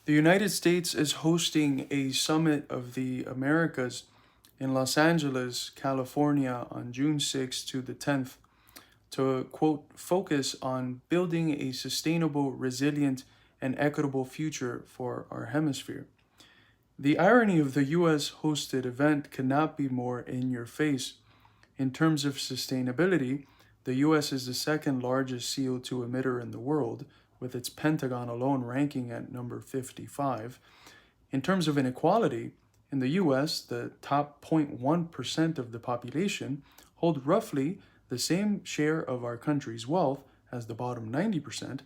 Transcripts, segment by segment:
The United States is hosting a summit of the Americas in Los Angeles, California on June 6th to the 10th to, quote, focus on building a sustainable, resilient, and equitable future for our hemisphere. The irony of the US hosted event cannot be more in your face. In terms of sustainability, the US is the second largest CO2 emitter in the world, with its Pentagon alone ranking at number 55. In terms of inequality, in the US, the top 0.1% of the population hold roughly the same share of our country's wealth as the bottom 90%.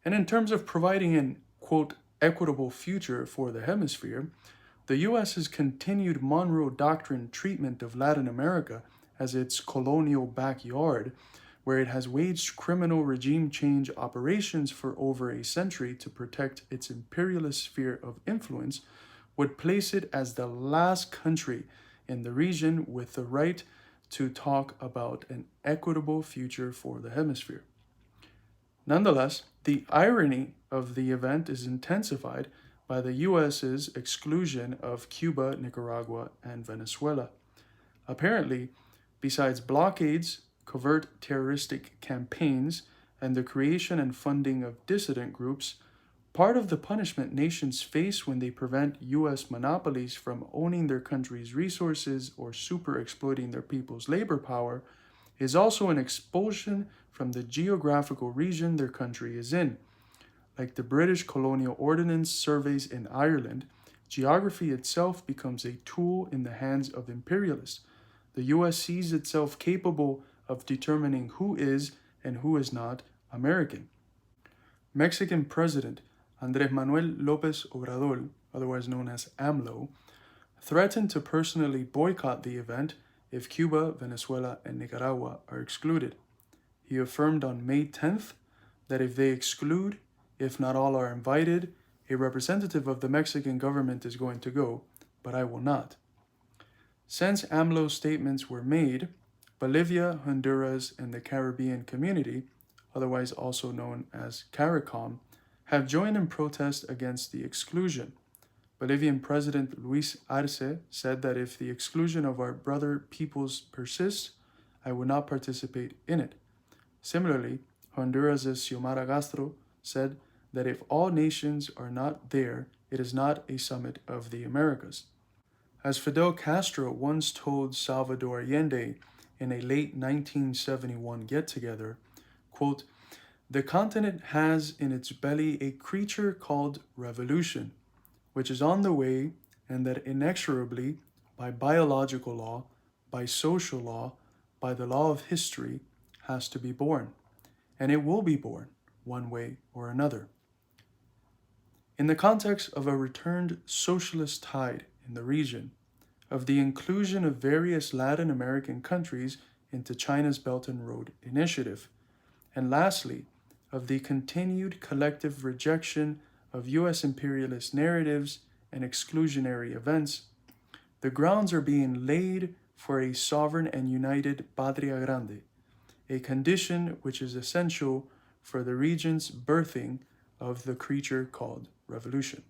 And in terms of providing an, quote, equitable future for the hemisphere, the US's continued Monroe Doctrine treatment of Latin America as its colonial backyard, where it has waged criminal regime change operations for over a century to protect its imperialist sphere of influence, would place it as the last country in the region with the right to talk about an equitable future for the hemisphere. Nonetheless, the irony of the event is intensified by the US's exclusion of Cuba, Nicaragua, and Venezuela. Apparently, besides blockades, covert terroristic campaigns, and the creation and funding of dissident groups, part of the punishment nations face when they prevent US monopolies from owning their country's resources or super exploiting their people's labor power is also an expulsion from the geographical region their country is in. Like the British colonial ordnance surveys in Ireland, geography itself becomes a tool in the hands of imperialists. The US sees itself capable of determining who is and who is not American. Mexican President Andrés Manuel López Obrador, otherwise known as AMLO, threatened to personally boycott the event if Cuba, Venezuela, and Nicaragua are excluded. He affirmed on May 10th that if they exclude, if not all are invited, a representative of the Mexican government is going to go, but I will not. Since AMLO's statements were made, Bolivia, Honduras, and the Caribbean Community, otherwise also known as CARICOM, have joined in protest against the exclusion. Bolivian President Luis Arce said that if the exclusion of our brother peoples persists, I will not participate in it. Similarly, Honduras' Xiomara Castro said that if all nations are not there, it is not a summit of the Americas. As Fidel Castro once told Salvador Allende in a late 1971 get-together, quote, "The continent has in its belly a creature called revolution, which is on the way and that inexorably, by biological law, by social law, by the law of history, has to be born. And it will be born, one way or another." In the context of a returned socialist tide in the region, of the inclusion of various Latin American countries into China's Belt and Road Initiative, and lastly, of the continued collective rejection of US imperialist narratives and exclusionary events, the grounds are being laid for a sovereign and united Patria Grande, a condition which is essential for the region's birthing of the creature called revolution.